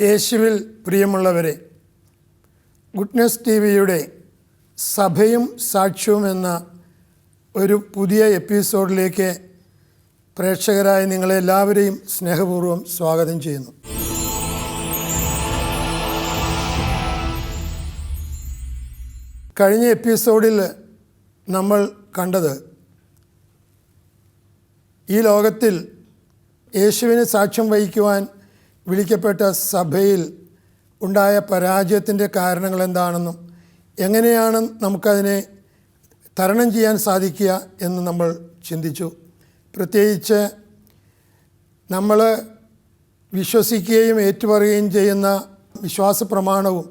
യേശുവിൽ പ്രിയമുള്ളവരെ, goodness T വിയുടെ സഭയും സാക്ഷ്യവും എന്ന ഒരു പുതിയ എപ്പിസോഡിലേക്ക് പ്രേക്ഷകരായ നിങ്ങളെല്ലാവരെയും സ്നേഹപൂർവ്വം സ്വാഗതം ചെയ്യുന്നു. കഴിഞ്ഞ എപ്പിസോഡിൽ നമ്മൾ കണ്ടത് ഈ ലോകത്തിൽ യേശുവിന് സാക്ഷ്യം വഹിക്കുവാൻ വിളിക്കപ്പെട്ട സഭയിൽ ഉണ്ടായ പരാജയത്തിൻ്റെ കാരണങ്ങൾ എന്താണെന്നും എങ്ങനെയാണ് നമുക്കതിനെ തരണം ചെയ്യാൻ സാധിക്കുക എന്ന് നമ്മൾ ചിന്തിച്ചു. പ്രത്യേകിച്ച് നമ്മൾ വിശ്വസിക്കുകയും ഏറ്റുപറയുകയും ചെയ്യുന്ന വിശ്വാസ പ്രമാണവും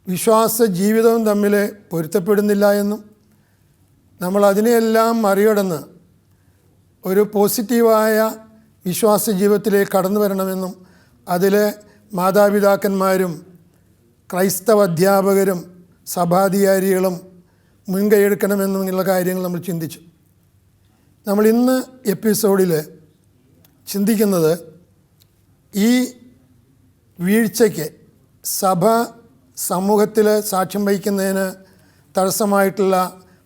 വിശ്വാസ ജീവിതവും തമ്മിൽ പൊരുത്തപ്പെടുന്നില്ല എന്നും നമ്മൾ അതിനെയെല്ലാം മറികടന്ന് ഒരു പോസിറ്റീവായ വിശ്വാസ ജീവിതത്തിലേക്ക് കടന്നു വരണമെന്നും അതിൽ മാതാപിതാക്കന്മാരും ക്രൈസ്തവ അധ്യാപകരും സഭാധികാരികളും മുൻകൈയെടുക്കണമെന്നുള്ള കാര്യങ്ങൾ നമ്മൾ ചിന്തിച്ചു. നമ്മൾ ഇന്ന് എപ്പിസോഡിൽ ചിന്തിക്കുന്നത് ഈ വീഴ്ചയ്ക്ക് സഭ സമൂഹത്തിൽ സാക്ഷ്യം വഹിക്കുന്നതിന് തടസ്സമായിട്ടുള്ള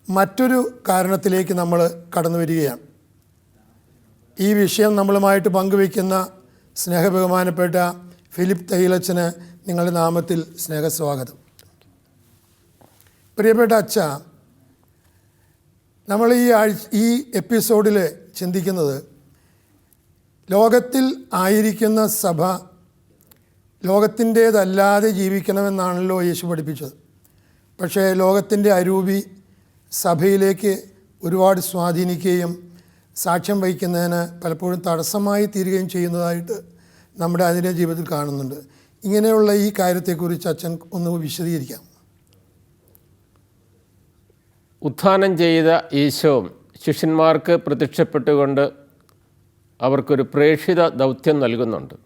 മറ്റൊരു കാരണത്തിലേക്ക് നമ്മൾ കടന്നു വരികയാണ്. ഈ വിഷയം നമ്മളുമായിട്ട് പങ്കുവയ്ക്കുന്ന സ്നേഹബഹുമാനപ്പെട്ട ഫിലിപ്പ് തൈലച്ചന് നിങ്ങളുടെ നാമത്തിൽ സ്നേഹസ്വാഗതം. പ്രിയപ്പെട്ട അച്ഛ, നമ്മൾ ഈ എപ്പിസോഡിൽ ചിന്തിക്കുന്നത് ലോകത്തിൽ ആയിരിക്കുന്ന സഭ ലോകത്തിൻ്റേതല്ലാതെ ജീവിക്കണമെന്നാണല്ലോ യേശു പഠിപ്പിച്ചത്. പക്ഷേ ലോകത്തിൻ്റെ അരൂപി സഭയിലേക്ക് ഒരുപാട് സ്വാധീനിക്കുകയും സാക്ഷ്യം വഹിക്കുന്നതിന് പലപ്പോഴും തടസ്സമായി തീരുകയും ചെയ്യുന്നതായിട്ട് നമ്മുടെ അതിൻ്റെ ജീവിതത്തിൽ കാണുന്നുണ്ട്. ഇങ്ങനെയുള്ള ഈ കാര്യത്തെക്കുറിച്ച് അച്ഛൻ ഒന്ന് വിശദീകരിക്കാം. ഉത്ഥാനം ചെയ്ത ഈശോ ശിഷ്യന്മാർക്ക് പ്രത്യക്ഷപ്പെട്ടുകൊണ്ട് അവർക്കൊരു പ്രേക്ഷിത ദൗത്യം നൽകുന്നുണ്ട്.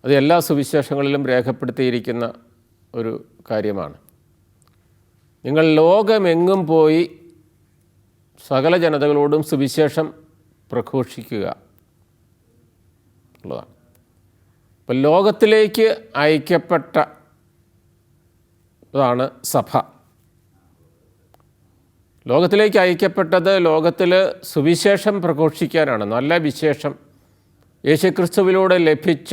അത് എല്ലാ സുവിശേഷങ്ങളിലും രേഖപ്പെടുത്തിയിരിക്കുന്ന ഒരു കാര്യമാണ്. നിങ്ങൾ ലോകമെങ്ങും പോയി സകല ജനതകളോടും സുവിശേഷം പ്രഘോഷിക്കുക ഉള്ളതാണ്. അപ്പം ലോകത്തിലേക്ക് അയക്കപ്പെട്ടതാണ് സഭ. ലോകത്തിലേക്ക് അയക്കപ്പെട്ടത് ലോകത്തിൽ സുവിശേഷം പ്രഘോഷിക്കാനാണ്. നല്ല വിശേഷം, യേശുക്രിസ്തുവിലൂടെ ലഭിച്ച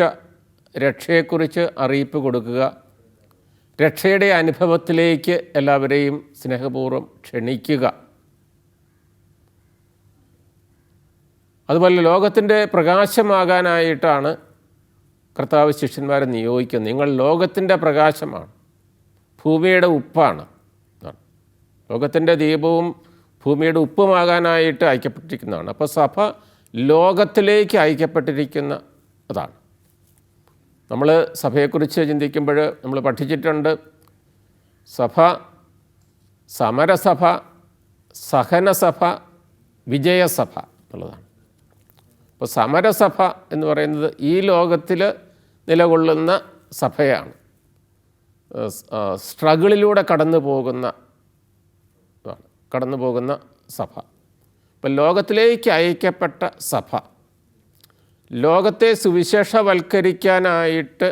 രക്ഷയെക്കുറിച്ച് അറിയിപ്പ് കൊടുക്കുക, രക്ഷയുടെ അനുഭവത്തിലേക്ക് എല്ലാവരെയും സ്നേഹപൂർവ്വം ക്ഷണിക്കുക. അതുപോലെ ലോകത്തിൻ്റെ പ്രകാശമാകാനായിട്ടാണ് കർത്താവ് ശിഷ്യന്മാരെ നിയോഗിക്കുന്നത്. നിങ്ങൾ ലോകത്തിൻ്റെ പ്രകാശമാണ്, ഭൂമിയുടെ ഉപ്പാണ്. ലോകത്തിൻ്റെ ദീപവും ഭൂമിയുടെ ഉപ്പുമാകാനായിട്ട് അയക്കപ്പെട്ടിരിക്കുന്നതാണ്. അപ്പോൾ സഭ ലോകത്തിലേക്ക് അയക്കപ്പെട്ടിരിക്കുന്ന അതാണ്. നമ്മൾ സഭയെക്കുറിച്ച് ചിന്തിക്കുമ്പോൾ നമ്മൾ പഠിച്ചിട്ടുണ്ട്, സഭ സമരസഭ, സഹനസഭ, വിജയസഭ എന്നുള്ളതാണ്. അപ്പോൾ സമരസഭ എന്ന് പറയുന്നത് ഈ ലോകത്തിൽ നിലകൊള്ളുന്ന സഭയാണ്. സ്ട്രഗിളിലൂടെ കടന്നു പോകുന്ന സഭ. അപ്പം ലോകത്തിലേക്ക് അയക്കപ്പെട്ട സഭ, ലോകത്തെ സുവിശേഷവൽക്കരിക്കാനായിട്ട്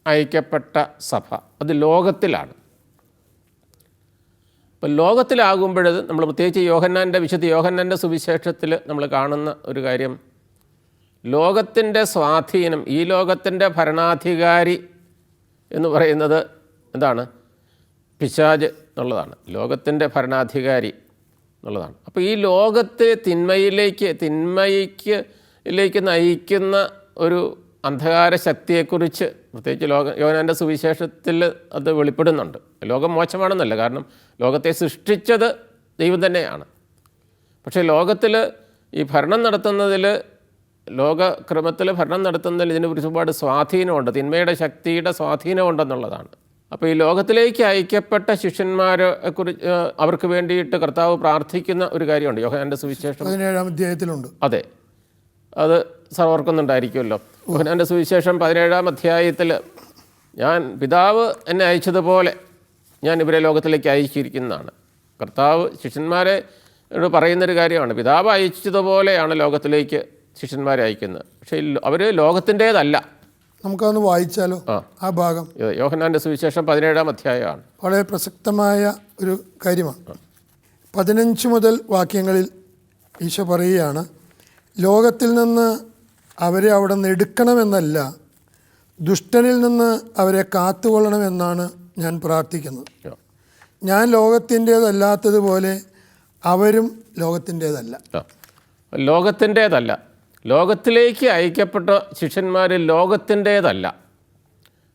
അയക്കപ്പെട്ട സഭ, അത് ലോകത്തിലാണ്. അപ്പം ലോകത്തിലാകുമ്പോൾ നമ്മൾ പ്രത്യേകിച്ച് വിശുദ്ധ യോഹന്നാൻ്റെ സുവിശേഷത്തിൽ നമ്മൾ കാണുന്ന ഒരു കാര്യം, ലോകത്തിൻ്റെ സ്വാധീനം, ഈ ലോകത്തിൻ്റെ ഭരണാധികാരി എന്ന് പറയുന്നത് എന്താണ്? പിശാച് എന്നുള്ളതാണ്. ലോകത്തിൻ്റെ ഭരണാധികാരി എന്നുള്ളതാണ്. അപ്പോൾ ഈ ലോകത്തെ തിന്മയിലേക്ക് നയിക്കുന്ന ഒരു അന്ധകാര ശക്തിയെക്കുറിച്ച് പ്രത്യേകിച്ച് യോഹന്നാൻ്റെ സുവിശേഷത്തിൽ അത് വെളിപ്പെടുന്നുണ്ട്. ലോകം മോശമാണെന്നല്ല, കാരണം ലോകത്തെ സൃഷ്ടിച്ചത് ദൈവം തന്നെയാണ്. പക്ഷേ ലോകത്തിൽ ഈ ഭരണം നടത്തുന്നതിൽ, ലോകക്രമത്തിൽ ഭരണം നടത്തുന്നതിൽ ഇതിന് ഒരുപാട് സ്വാധീനമുണ്ട്, തിന്മയുടെ ശക്തിയുടെ സ്വാധീനമുണ്ടെന്നുള്ളതാണ്. അപ്പോൾ ഈ ലോകത്തിലേക്ക് അയക്കപ്പെട്ട ശിഷ്യന്മാരെ കുറിച്ച് അവർക്ക് വേണ്ടിയിട്ട് കർത്താവ് പ്രാർത്ഥിക്കുന്ന ഒരു കാര്യമുണ്ട്. യോഹന്നാൻ്റെ സുവിശേഷം 17-ാം അധ്യായത്തിലുണ്ട്. അതെ, അത് ഓർക്കുന്നുണ്ടായിരിക്കുമല്ലോ. യോഹന്നാൻ്റെ സുവിശേഷം 17-ാം അധ്യായത്തിൽ, ഞാൻ പിതാവ് എന്നെ അയച്ചതുപോലെ ഞാൻ ഇവരെ ലോകത്തിലേക്ക് അയച്ചിരിക്കുന്നതാണ്. കർത്താവ് ശിഷ്യന്മാരെ പറയുന്നൊരു കാര്യമാണ്. പിതാവ് അയച്ചതുപോലെയാണ് ലോകത്തിലേക്ക് ശിഷ്യന്മാരെ അയക്കുന്നത്. പക്ഷേ അവർ ലോകത്തിൻ്റേതല്ല. നമുക്കതൊന്ന് വായിച്ചാലോ ആ ഭാഗം? ഇത് യോഹന്നാൻ്റെ സുവിശേഷം 17-ാം അധ്യായമാണ്. വളരെ പ്രസക്തമായ ഒരു കാര്യമാണ്. 15 മുതൽ വാക്യങ്ങളിൽ ഈശോ പറയുകയാണ്, ലോകത്തിൽ നിന്ന് അവരെ അവിടെ നിന്ന് എടുക്കണമെന്നല്ല, ദുഷ്ടനിൽ നിന്ന് അവരെ കാത്തുകൊള്ളണമെന്നാണ് ഞാൻ പ്രാർത്ഥിക്കുന്നത്. ഞാൻ ലോകത്തിൻ്റേതല്ലാത്തതുപോലെ അവരും ലോകത്തിൻ്റേതല്ല. ലോകത്തിൻ്റേതല്ല, ലോകത്തിലേക്ക് അയക്കപ്പെട്ട ശിഷ്യന്മാർ ലോകത്തിൻ്റേതല്ല.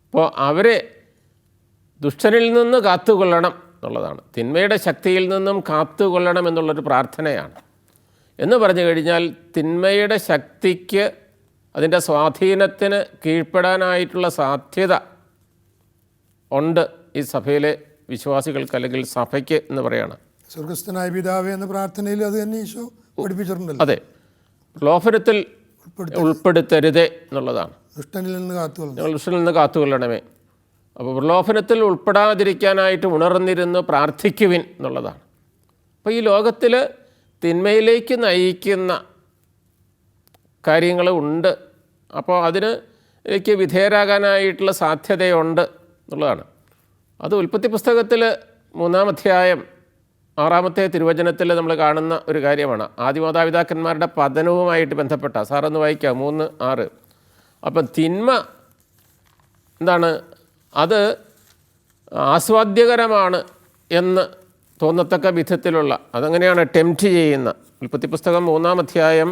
അപ്പോൾ അവരെ ദുഷ്ടനിൽ നിന്ന് കാത്തുകൊള്ളണം എന്നുള്ളതാണ്, തിന്മയുടെ ശക്തിയിൽ നിന്നും കാത്തുകൊള്ളണം എന്നുള്ളൊരു പ്രാർത്ഥനയാണ്. എന്ന് പറഞ്ഞു കഴിഞ്ഞാൽ തിന്മയുടെ ശക്തിക്ക്, അതിൻ്റെ സ്വാധീനത്തിന് കീഴ്പ്പെടാനായിട്ടുള്ള സാധ്യത ഉണ്ട് ഈ സഭയിലെ വിശ്വാസികൾക്ക്, അല്ലെങ്കിൽ സഭയ്ക്ക് എന്ന് പറയുകയാണ്. സ്വർഗസ്ഥനായ പിതാവേ എന്ന പ്രാർത്ഥനയിൽ അത് തന്നെ ഈശോ പഠിപ്പിച്ചിട്ടുണ്ടല്ലോ. അതെ, പ്രലോഭനത്തിൽ ഉൾപ്പെടുത്തരുതേ എന്നുള്ളതാണ്. ദുഷ്ടനിൽ നിന്ന് കാത്തുകൊള്ളണം, ഞങ്ങൾ ദുഷ്ടനിൽ നിന്ന് കാത്തുകൊള്ളണമേ. അപ്പോൾ പ്രലോഭനത്തിൽ ഉൾപ്പെടാതിരിക്കാനായിട്ട് ഉണർന്നിരുന്ന് പ്രാർത്ഥിക്കുവിൻ എന്നുള്ളതാണ്. അപ്പോൾ ഈ ലോകത്തിൽ തിന്മയിലേക്ക് നയിക്കുന്ന കാര്യങ്ങൾ ഉണ്ട്. അപ്പോൾ അതിലേക്ക് വിധേയരാകാനായിട്ടുള്ള സാധ്യതയുണ്ട് എന്നുള്ളതാണ്. അത് ഉൽപ്പത്തി പുസ്തകത്തിൽ 3-ാം അധ്യായം 6-ാമത്തെ തിരുവചനത്തിൽ നമ്മൾ കാണുന്ന ഒരു കാര്യമാണ്. ആദിമാതാപിതാക്കന്മാരുടെ പതനവുമായിട്ട് ബന്ധപ്പെട്ട, സാറൊന്ന് വായിക്കാം, 3:6. അപ്പം തിന്മ എന്താണ്, അത് ആസ്വാദ്യകരമാണ് എന്ന് തോന്നത്തക്ക വിധത്തിലുള്ള, അതങ്ങനെയാണ് ടെംപ്റ്റ് ചെയ്യുന്ന. ഉൽപ്പത്തി പുസ്തകം 3-ാം അധ്യായം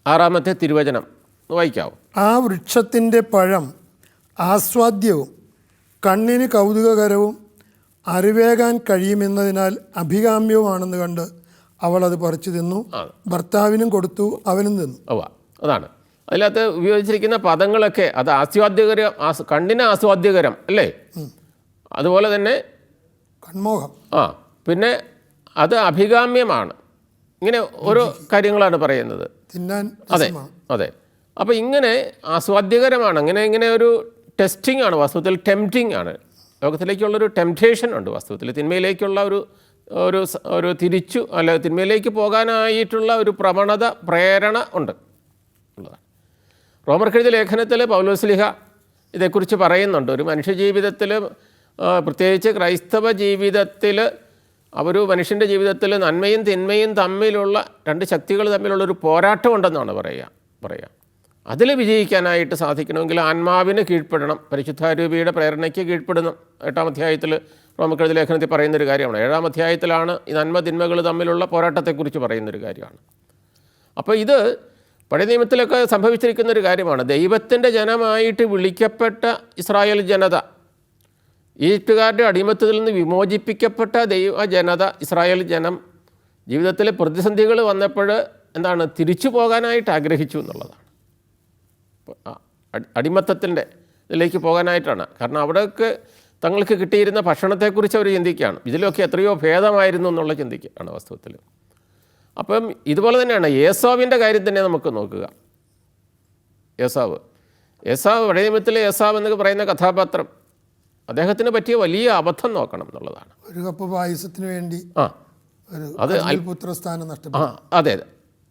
6-ാമത്തെ തിരുവചനം വായിക്കാവും. ആ വൃക്ഷത്തിൻ്റെ പഴം ആസ്വാദ്യവും കണ്ണിന് കൗതുകകരവും അറിവേകാൻ കഴിയുമെന്നതിനാൽ അഭികാമ്യവുമാണെന്ന് കണ്ട് അവൾ അത് പറിച്ചു തിന്നു, ഭർത്താവിനും കൊടുത്തു, അവനും തിന്നു. അതാണ് അതിനകത്ത് ഉപയോഗിച്ചിരിക്കുന്ന പദങ്ങളൊക്കെ. അത് ആസ്വാദ്യകരം, കണ്ണിന് ആസ്വാദ്യകരം അല്ലേ, അതുപോലെ തന്നെ കൺമോഹം, പിന്നെ അത് അഭികാമ്യമാണ്. ഇങ്ങനെ ഓരോ കാര്യങ്ങളാണ് പറയുന്നത്. തിന്നാൻ അതെ അതെ. അപ്പോൾ ഇങ്ങനെ ആസ്വാദ്യകരമാണ്, ഇങ്ങനെ ഒരു ടെസ്റ്റിംഗ് ആണ്, വാസ്തവത്തിൽ ടെംപ്റ്റിംഗ് ആണ്. ലോകത്തിലേക്കുള്ളൊരു ടെംപ്റ്റേഷൻ ഉണ്ട് വാസ്തവത്തിൽ, തിന്മയിലേക്കുള്ള ഒരു തിരിച്ചു അല്ല തിന്മയിലേക്ക് പോകാനായിട്ടുള്ള ഒരു പ്രവണത, പ്രേരണ ഉണ്ട് ഉള്ളതാണ്. റോമർക്കെഴുതിയ ലേഖനത്തിൽ പൗലോസ്ലീഹ ഇതേക്കുറിച്ച് പറയുന്നുണ്ട്. ഒരു മനുഷ്യജീവിതത്തിൽ, പ്രത്യേകിച്ച് ക്രൈസ്തവ ജീവിതത്തിൽ, മനുഷ്യൻ്റെ ജീവിതത്തിൽ നന്മയും തിന്മയും തമ്മിലുള്ള, രണ്ട് ശക്തികൾ തമ്മിലുള്ളൊരു പോരാട്ടം ഉണ്ടെന്നാണ് പറയുക. അതിൽ വിജയിക്കാനായിട്ട് സാധിക്കണമെങ്കിൽ ആത്മാവിന് കീഴ്പ്പെടണം, പരിശുദ്ധാരൂപിയുടെ പ്രേരണയ്ക്ക് കീഴ്പ്പെടണം. 8-ാം അധ്യായത്തിൽ റോമർക്കെഴുതിയ ലേഖനത്തിൽ പറയുന്നൊരു കാര്യമാണ്. 7-ാം അധ്യായത്തിലാണ് ഈ നന്മ തിന്മകൾ തമ്മിലുള്ള പോരാട്ടത്തെക്കുറിച്ച് പറയുന്നൊരു കാര്യമാണ്. അപ്പോൾ ഇത് പഴയ നിയമത്തിലൊക്കെ സംഭവിച്ചിരിക്കുന്നൊരു കാര്യമാണ്. ദൈവത്തിൻ്റെ ജനമായിട്ട് വിളിക്കപ്പെട്ട ഇസ്രായേൽ ജനത, ഈജിപ്തുകാരുടെ അടിമത്തത്തിൽ നിന്ന് വിമോചിപ്പിക്കപ്പെട്ട ദൈവ ജനത, ഇസ്രായേൽ ജനം ജീവിതത്തിലെ പ്രതിസന്ധികൾ വന്നപ്പോൾ എന്താണ്, തിരിച്ചു പോകാനായിട്ട് ആഗ്രഹിച്ചു എന്നുള്ളതാണ്. അടിമത്തത്തിൻ്റെ ഇതിലേക്ക് പോകാനായിട്ടാണ്. കാരണം അവിടെയൊക്കെ തങ്ങൾക്ക് കിട്ടിയിരുന്ന ഭക്ഷണത്തെക്കുറിച്ച് അവർ ചിന്തിക്കുകയാണ്. ഇതിലൊക്കെ എത്രയോ ഭേദമായിരുന്നു എന്നുള്ള ചിന്തിക്കുകയാണ് വാസ്തവത്തിൽ. അപ്പം ഇതുപോലെ തന്നെയാണ് ഏസാവിൻ്റെ കാര്യം തന്നെ നമുക്ക് നോക്കുക. ഏസാവ് പഴയ നിയമത്തിലെ ഏസാവ് എന്നൊക്കെ പറയുന്ന കഥാപാത്രം, അദ്ദേഹത്തിന് പറ്റിയ വലിയ അബദ്ധം നോക്കണം എന്നുള്ളതാണ്. ഒരു കപ്പ് പായസത്തിന് വേണ്ടി അത് പുത്രസ്ഥാനം നഷ്ടപ്പെട്ടു. അതെ,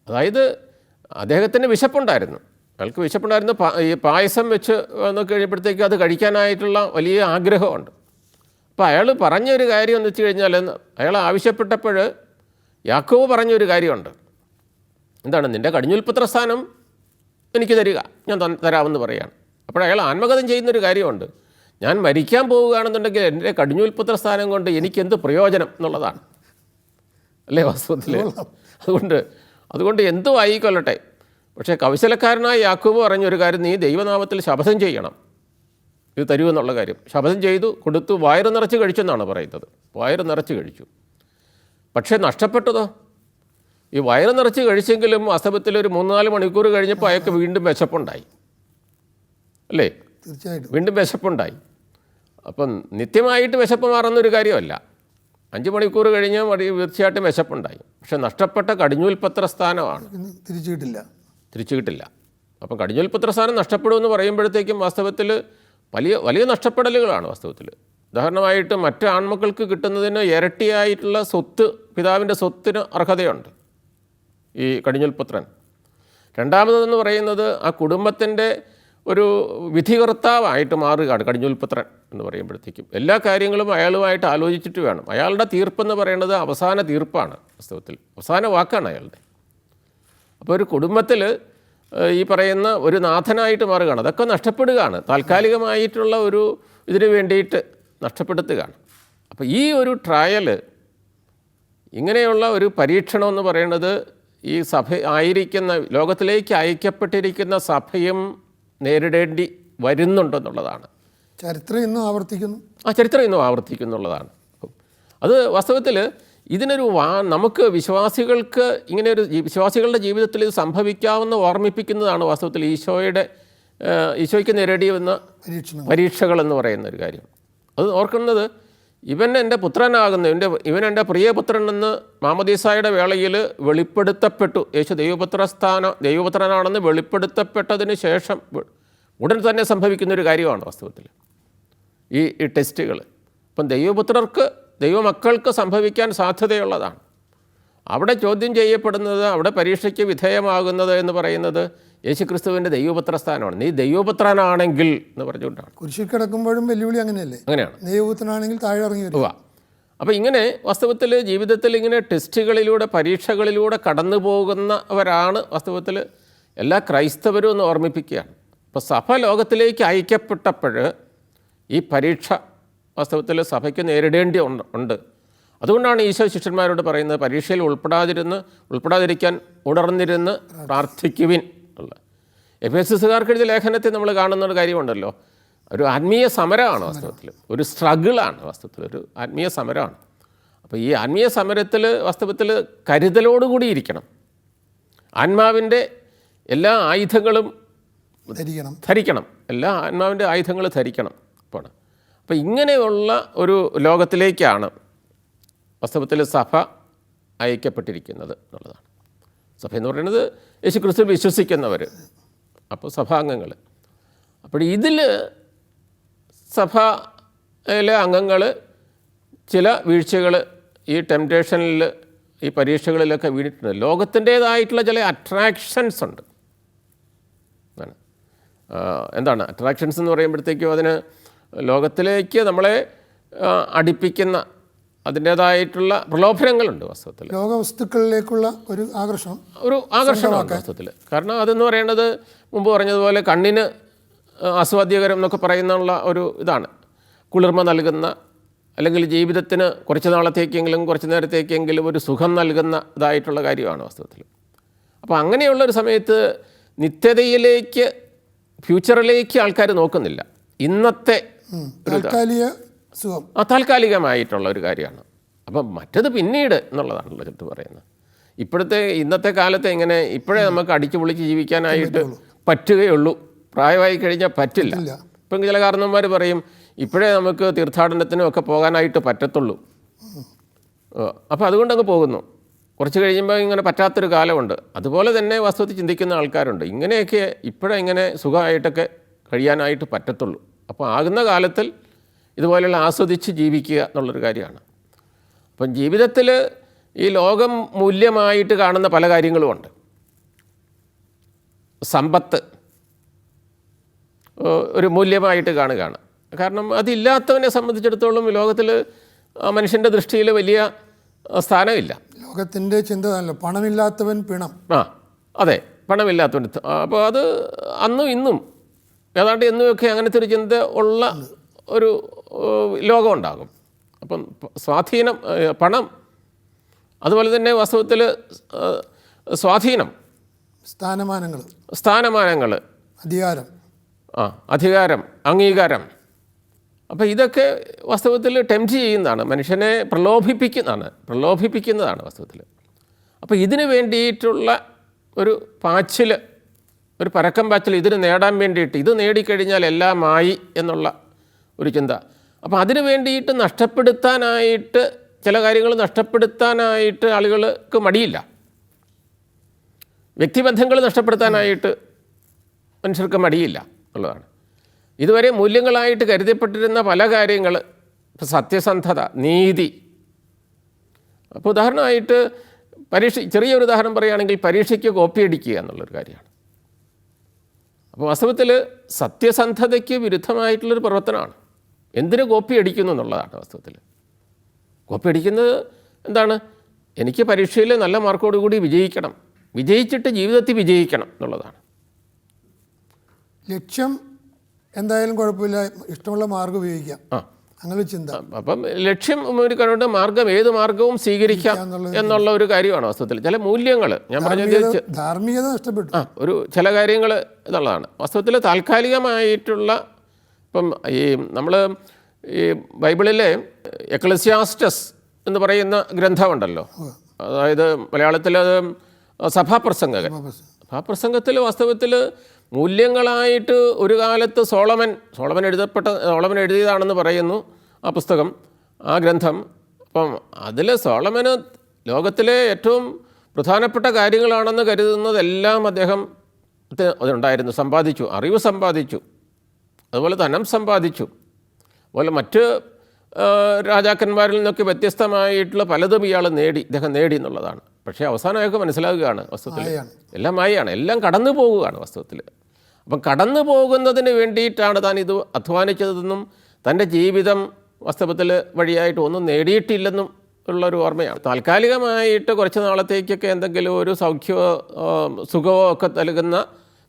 അതായത് അദ്ദേഹത്തിന് വിശപ്പുണ്ടായിരുന്നു, അയാൾക്ക് വിശപ്പുണ്ടായിരുന്നു. ഈ പായസം വെച്ച് നോക്കി കഴിയുമ്പോഴത്തേക്ക് അത് കഴിക്കാനായിട്ടുള്ള വലിയ ആഗ്രഹമുണ്ട്. അപ്പോൾ അയാൾ പറഞ്ഞൊരു കാര്യം എന്ന് വെച്ച് കഴിഞ്ഞാൽ, അയാൾ ആവശ്യപ്പെട്ടപ്പോൾ യാക്കോബ് പറഞ്ഞൊരു കാര്യമുണ്ട്. എന്താണ്, നിൻ്റെ കടിഞ്ഞുൽപുത്രസ്ഥാനം എനിക്ക് തരിക, ഞാൻ തരാമെന്ന് പറയുകയാണ്. അപ്പോൾ അയാൾ ആത്മകഥം ചെയ്യുന്നൊരു കാര്യമുണ്ട്. ഞാൻ മരിക്കാൻ പോവുകയാണെന്നുണ്ടെങ്കിൽ എൻ്റെ കടിഞ്ഞുൽപുത്രസ്ഥാനം കൊണ്ട് എനിക്കെന്ത് പ്രയോജനം എന്നുള്ളതാണ് അല്ലേ വാസ്തവത്തിൽ. അതുകൊണ്ട് എന്തും ആയിക്കൊള്ളട്ടെ, പക്ഷേ കൗശലക്കാരനായ യാക്കോബ് പറഞ്ഞൊരു കാര്യം, നീ ദൈവനാമത്തിൽ ശപഥം ചെയ്യണം, ഇത് തരുമെന്നുള്ള കാര്യം. ശപഥം ചെയ്തു, കൊടുത്തു, വയറ് നിറച്ച് കഴിച്ചെന്നാണ് പറയുന്നത്. വയറ് നിറച്ച് കഴിച്ചു. പക്ഷേ നഷ്ടപ്പെട്ടതോ, ഈ വയറ് നിറച്ച് കഴിച്ചെങ്കിലും വാസ്തവത്തിൽ ഒരു 3-4 മണിക്കൂർ കഴിഞ്ഞപ്പോൾ അയാൾക്ക് വീണ്ടും വിശപ്പുണ്ടായി അല്ലേ. തീർച്ചയായിട്ടും വീണ്ടും വിശപ്പുണ്ടായി. അപ്പം നിത്യമായിട്ട് വിശപ്പ് മാറുന്നൊരു കാര്യമല്ല. 5 മണിക്കൂർ കഴിഞ്ഞ് തീർച്ചയായിട്ടും വിശപ്പുണ്ടായി. പക്ഷെ നഷ്ടപ്പെട്ട കടിഞ്ഞൂൽപത്രസ്ഥാനമാണ്, തിരിച്ചു കിട്ടില്ല. അപ്പം കടിഞ്ഞൂൽപത്രസ്ഥാനം നഷ്ടപ്പെടുമെന്ന് പറയുമ്പോഴത്തേക്കും വാസ്തവത്തിൽ വലിയ നഷ്ടപ്പെടലുകളാണ് വാസ്തവത്തിൽ. ഉദാഹരണമായിട്ട് മറ്റ് ആൺമക്കൾക്ക് കിട്ടുന്നതിന് ഇരട്ടിയായിട്ടുള്ള സ്വത്ത്, പിതാവിൻ്റെ സ്വത്തിന് അർഹതയുണ്ട് ഈ കടിഞ്ഞൂൽപുത്രൻ. രണ്ടാമതെന്ന് പറയുന്നത് ആ കുടുംബത്തിൻ്റെ ഒരു വിധികർത്താവായിട്ട് മാറുകയാണ് കടിഞ്ഞൂൽപുത്രൻ എന്ന് പറയുമ്പോഴത്തേക്കും. എല്ലാ കാര്യങ്ങളും അയാളുമായിട്ട് ആലോചിച്ചിട്ട് വേണം. അയാളുടെ തീർപ്പെന്ന് പറയുന്നത് അവസാന തീർപ്പാണ്, വാസ്തവത്തിൽ അവസാന വാക്കാണ് അയാളുടെ. അപ്പോൾ ഒരു കുടുംബത്തിൽ ഈ പറയുന്ന ഒരു നാഥനായിട്ട് മാറുകയാണ്. അതൊക്കെ നഷ്ടപ്പെടുകയാണ്, താൽക്കാലികമായിട്ടുള്ള ഒരു ഇതിന് വേണ്ടിയിട്ട് നഷ്ടപ്പെടുത്തുകയാണ്. അപ്പോൾ ഈ ഒരു ട്രയൽ, ഇങ്ങനെയുള്ള ഒരു പരീക്ഷണം എന്ന് പറയുന്നത് ഈ സഭ ആയിരിക്കുന്ന, ലോകത്തിലേക്ക് അയക്കപ്പെട്ടിരിക്കുന്ന സഭയും നേരിടേണ്ടി വരുന്നുണ്ടെന്നുള്ളതാണ്. ചരിത്രം ഇന്നും ആവർത്തിക്കുന്നു. ചരിത്രം ഇന്നും ആവർത്തിക്കുന്നുള്ളതാണ്. അത് വാസ്തവത്തിൽ ഇതിനൊരു നമുക്ക് വിശ്വാസികൾക്ക് ഇങ്ങനെ ഒരു വിശ്വാസികളുടെ ജീവിതത്തിൽ ഇത് സംഭവിക്കാവുന്ന ഓർമ്മിപ്പിക്കുന്നതാണ് വാസ്തവത്തിൽ ഈശോയ്ക്ക് നേരിടേണ്ടി വന്ന പരീക്ഷകൾ എന്ന് പറയുന്ന ഒരു കാര്യം. അത് ഓർക്കുന്നത്, ഇവൻ എൻ്റെ പുത്രനാകുന്നു, ഇവൻ എൻ്റെ പ്രിയപുത്രൻ എന്ന് മാമോദീസായുടെ വേളയിൽ വെളിപ്പെടുത്തപ്പെട്ടു. യേശു ദൈവപുത്രനാണെന്ന് വെളിപ്പെടുത്തപ്പെട്ടതിന് ശേഷം ഉടൻ തന്നെ സംഭവിക്കുന്നൊരു കാര്യമാണ് വാസ്തവത്തിൽ ഈ ടെസ്റ്റുകൾ. അപ്പം ദൈവമക്കൾക്ക് സംഭവിക്കാൻ സാധ്യതയുള്ളതാണ്. അവിടെ ചോദ്യം ചെയ്യപ്പെടുന്നത്, അവിടെ പരീക്ഷയ്ക്ക് വിധേയമാകുന്നത് എന്ന് പറയുന്നത് യേശുക്രിസ്തുവിൻ്റെ ദൈവപുത്ര സ്ഥാനമാണ്. നീ ദൈവപുത്രനാണെങ്കിൽ എന്ന് പറഞ്ഞുകൊണ്ടാണ്. കുരിശിൽ കിടക്കുമ്പോഴും വെല്ലുവിളി അങ്ങനെയല്ലേ? അങ്ങനെയാണ്. ദൈവപുത്രനാണെങ്കിൽ താഴെ ഇറങ്ങി വരിക. അപ്പോൾ ഇങ്ങനെ വാസ്തവത്തിൽ ജീവിതത്തിൽ ഇങ്ങനെ ടെസ്റ്റുകളിലൂടെ, പരീക്ഷകളിലൂടെ കടന്നു പോകുന്നവരാണ് വാസ്തവത്തിൽ എല്ലാ ക്രൈസ്തവരും എന്ന് ഓർമ്മിപ്പിക്കുകയാണ്. അപ്പോൾ സഭ ലോകത്തിലേക്ക് അയക്കപ്പെട്ടപ്പോൾ ഈ പരീക്ഷ വാസ്തവത്തിൽ സഭയ്ക്ക് നേരിടേണ്ടി ഉണ്ട്. അതുകൊണ്ടാണ് ഈശോ ശിഷ്യന്മാരോട് പറയുന്നത്, പരീക്ഷയിൽ ഉൾപ്പെടാതിരിക്കാൻ ഉണർന്നിരുന്ന് പ്രാർത്ഥിക്കുവിൻ ഉള്ളത്. എഫേസ്യസുകാർക്ക് എഴുതിയ ലേഖനത്തിൽ നമ്മൾ കാണുന്ന ഒരു കാര്യമുണ്ടല്ലോ, ഒരു ആത്മീയ സമരമാണ് വാസ്തവത്തിൽ, ഒരു സ്ട്രഗിളാണ് വാസ്തവത്തിൽ, ഒരു ആത്മീയ സമരമാണ്. അപ്പോൾ ഈ ആത്മീയ സമരത്തിൽ വാസ്തവത്തിൽ കരുതലോടുകൂടി ഇരിക്കണം. ആത്മാവിൻ്റെ എല്ലാ ആയുധങ്ങളും ധരിക്കണം, എല്ലാ ആത്മാവിൻ്റെ ആയുധങ്ങൾ ധരിക്കണം. അപ്പോൾ ഇങ്ങനെയുള്ള ഒരു ലോകത്തിലേക്കാണ് വാസ്തവത്തിൽ സഭ അയക്കപ്പെട്ടിരിക്കുന്നത് എന്നുള്ളതാണ്. സഭ എന്ന് പറയുന്നത് യേശുക്രിസ്തു വിശ്വസിക്കുന്നവർ, അപ്പോൾ സഭാംഗങ്ങൾ. അപ്പോൾ ഇതിൽ സഭയിലെ അംഗങ്ങൾ ചില വീഴ്ചകൾ ഈ ടെംപ്റ്റേഷനിൽ, ഈ പരീക്ഷകളിലൊക്കെ വീണിട്ടുണ്ട്. ലോകത്തിൻ്റേതായിട്ടുള്ള ചില അട്രാക്ഷൻസ് ഉണ്ട്. എന്താണ് അട്രാക്ഷൻസ് എന്ന് പറയുമ്പോഴത്തേക്കും അതിന് ലോകത്തിലേക്ക് നമ്മളെ അടുപ്പിക്കുന്ന അതിൻ്റേതായിട്ടുള്ള പ്രലോഭനങ്ങളുണ്ട് വാസ്തവത്തിൽ. ലോകവസ്തുക്കളിലേക്കുള്ള ഒരു ആകർഷണമാണ് വാസ്തവത്തിൽ. കാരണം അതെന്ന് പറയുന്നത് മുമ്പ് പറഞ്ഞതുപോലെ കണ്ണിന് ആസ്വാദ്യകരം എന്നൊക്കെ പറയുന്നുള്ള ഒരു ഇതാണ്, കുളിർമ നൽകുന്ന, അല്ലെങ്കിൽ ജീവിതത്തിന് കുറച്ച് നാളത്തേക്കെങ്കിലും കുറച്ച് നേരത്തേക്കെങ്കിലും ഒരു സുഖം നൽകുന്ന ഇതായിട്ടുള്ള കാര്യമാണ് വാസ്തവത്തിൽ. അപ്പോൾ അങ്ങനെയുള്ളൊരു സമയത്ത് നിത്യതയിലേക്ക്, ഫ്യൂച്ചറിലേക്ക് ആൾക്കാർ നോക്കുന്നില്ല. ഇന്നത്തെ താൽക്കാലികമായിട്ടുള്ള ഒരു കാര്യമാണ്. അപ്പം മറ്റത് പിന്നീട് എന്നുള്ളതാണല്ലോ ചെറുത്ത് പറയുന്നത്. ഇന്നത്തെ കാലത്ത് ഇങ്ങനെ ഇപ്പോഴേ നമുക്ക് അടിച്ചു പൊളിച്ച് ജീവിക്കാനായിട്ട് പറ്റുകയുള്ളൂ, പ്രായമായി കഴിഞ്ഞാൽ പറ്റില്ല. ഇപ്പം ചില കാരണവന്മാർ പറയും ഇപ്പോഴേ നമുക്ക് തീർത്ഥാടനത്തിനും ഒക്കെ പോകാനായിട്ട് പറ്റത്തുള്ളൂ. അപ്പോൾ അതുകൊണ്ടങ്ങ് പോകുന്നു. കുറച്ച് കഴിയുമ്പോൾ ഇങ്ങനെ പറ്റാത്തൊരു കാലമുണ്ട്. അതുപോലെ തന്നെ വാസ്തവത്തിൽ ചിന്തിക്കുന്ന ആൾക്കാരുണ്ട്. ഇങ്ങനെയൊക്കെ ഇങ്ങനെ സുഖമായിട്ടൊക്കെ കഴിയാനായിട്ട് പറ്റത്തുള്ളൂ. അപ്പോൾ ആകുന്ന കാലത്തിൽ ഇതുപോലെയുള്ള ആസ്വദിച്ച് ജീവിക്കുക എന്നുള്ളൊരു കാര്യമാണ്. അപ്പം ജീവിതത്തിൽ ഈ ലോകം മൂല്യമായിട്ട് കാണുന്ന പല കാര്യങ്ങളുമുണ്ട്. സമ്പത്ത് ഒരു മൂല്യമായിട്ട് കാണുകയാണ്. കാരണം അതില്ലാത്തവനെ സംബന്ധിച്ചിടത്തോളം ലോകത്തിൽ മനുഷ്യൻ്റെ ദൃഷ്ടിയിൽ വലിയ സ്ഥാനമില്ല. ലോകത്തിൻ്റെ ചിന്ത അല്ല, പണമില്ലാത്തവൻ പിണം. അതെ, പണമില്ലാത്തവൻ. അപ്പോൾ അത് അന്നും ഇന്നും ഏതാണ്ട് എന്നുമൊക്കെ അങ്ങനത്തെ ഒരു ചിന്ത ഉള്ള ഒരു ലോകമുണ്ടാകും. അപ്പം സ്വാധീനം, പണം, അതുപോലെ തന്നെ വാസ്തവത്തിൽ സ്വാധീനം, സ്ഥാനമാനങ്ങൾ, അധികാരം, അംഗീകാരം. അപ്പോൾ ഇതൊക്കെ വാസ്തവത്തിൽ ടെംപ്റ്റ് ചെയ്യുന്നതാണ്, മനുഷ്യനെ പ്രലോഭിപ്പിക്കുന്നതാണ് വാസ്തവത്തിൽ. അപ്പോൾ ഇതിന് വേണ്ടിയിട്ടുള്ള ഒരു പാച്ചിൽ, ഒരു പരക്കം പാച്ചിൽ, ഇതിന് നേടാൻ വേണ്ടിയിട്ട്, ഇത് നേടിക്കഴിഞ്ഞാൽ എല്ലാമായി എന്നുള്ള ഒരു ചിന്ത. അപ്പോൾ അതിന് വേണ്ടിയിട്ട് നഷ്ടപ്പെടുത്താനായിട്ട്, ചില കാര്യങ്ങൾ നഷ്ടപ്പെടുത്താനായിട്ട് ആളുകൾക്ക് മടിയില്ല. വ്യക്തിബന്ധങ്ങൾ നഷ്ടപ്പെടുത്താനായിട്ട് മനുഷ്യർക്ക് മടിയില്ല എന്നുള്ളതാണ്. ഇതുവരെ മൂല്യങ്ങളായിട്ട് കരുതപ്പെട്ടിരുന്ന പല കാര്യങ്ങൾ, സത്യസന്ധത, നീതി. അപ്പോൾ ഉദാഹരണമായിട്ട് ചെറിയൊരു ഉദാഹരണം പറയുകയാണെങ്കിൽ പരീക്ഷയ്ക്ക് കോപ്പി അടിക്കുക എന്നുള്ളൊരു കാര്യമാണ്. അപ്പോൾ വാസ്തവത്തിൽ സത്യസന്ധതയ്ക്ക് വിരുദ്ധമായിട്ടുള്ളൊരു പ്രവർത്തനമാണ്. എന്തിനു കോപ്പി അടിക്കുന്നു എന്നുള്ളതാണ് വാസ്തവത്തിൽ. കോപ്പി അടിക്കുന്നത് എന്താണ്? എനിക്ക് പരീക്ഷയിൽ നല്ല മാർക്കോടുകൂടി വിജയിക്കണം, വിജയിച്ചിട്ട് ജീവിതത്തിൽ വിജയിക്കണം എന്നുള്ളതാണ് ലക്ഷ്യം. എന്തായാലും കുഴപ്പമില്ല, ഇഷ്ടമുള്ള മാർഗ്ഗം ഉപയോഗിക്കാം, അങ്ങനെ ചിന്ത. അപ്പം ലക്ഷ്യം ഒരു കണ്ടുകൊണ്ട് മാർഗം, ഏത് മാർഗവും സ്വീകരിക്കാം എന്നുള്ള ഒരു കാര്യമാണ് വാസ്തവത്തിൽ. ചില മൂല്യങ്ങൾ ഞാൻ പറഞ്ഞത് ധാർമ്മികത നഷ്ടപ്പെട്ടു. ഒരു ചില കാര്യങ്ങൾ എന്നുള്ളതാണ് വാസ്തവത്തിൽ. താൽക്കാലികമായിട്ടുള്ള ഇപ്പം ഈ നമ്മൾ ഈ ബൈബിളിലെ എക്ലസിയാസ്റ്റസ് എന്ന് പറയുന്ന ഗ്രന്ഥമുണ്ടല്ലോ, അതായത് മലയാളത്തിൽ അത് സഭാപ്രസംഗകൻ. സഭാപ്രസംഗത്തിൽ വാസ്തവത്തിൽ മൂല്യങ്ങളായിട്ട് ഒരു കാലത്ത് സോളമൻ എഴുതിയതാണെന്ന് പറയുന്നു ആ പുസ്തകം, ആ ഗ്രന്ഥം. അപ്പം അതിൽ സോളമന് ലോകത്തിലെ ഏറ്റവും പ്രധാനപ്പെട്ട കാര്യങ്ങളാണെന്ന് കരുതുന്നതെല്ലാം അദ്ദേഹം അതുണ്ടായിരുന്നു. സമ്പാദിച്ചു, അറിവ് സമ്പാദിച്ചു, അതുപോലെ ധനം സമ്പാദിച്ചു, അതുപോലെ മറ്റ് രാജാക്കന്മാരിൽ നിന്നൊക്കെ വ്യത്യസ്തമായിട്ടുള്ള പലതും ഇദ്ദേഹം നേടി എന്നുള്ളതാണ്. പക്ഷേ അവസാനമൊക്കെ മനസ്സിലാകുകയാണ് വസ്തുത്തിൽ എല്ലാം മായയാണ്, എല്ലാം കടന്നു പോവുകയാണ് വസ്തുത്തിൽ. അപ്പം കടന്നു പോകുന്നതിന് വേണ്ടിയിട്ടാണ് താൻ ഇത് അധ്വാനിച്ചതെന്നും തൻ്റെ ജീവിതം വാസ്തവത്തിൽ വഴിയായിട്ട് ഒന്നും നേടിയിട്ടില്ലെന്നും ഉള്ളൊരു ഓർമ്മയാണ്. താൽക്കാലികമായിട്ട് കുറച്ച് നാളത്തേക്കൊക്കെ എന്തെങ്കിലും ഒരു സൗഖ്യമോ സുഖമോ ഒക്കെ നൽകുന്ന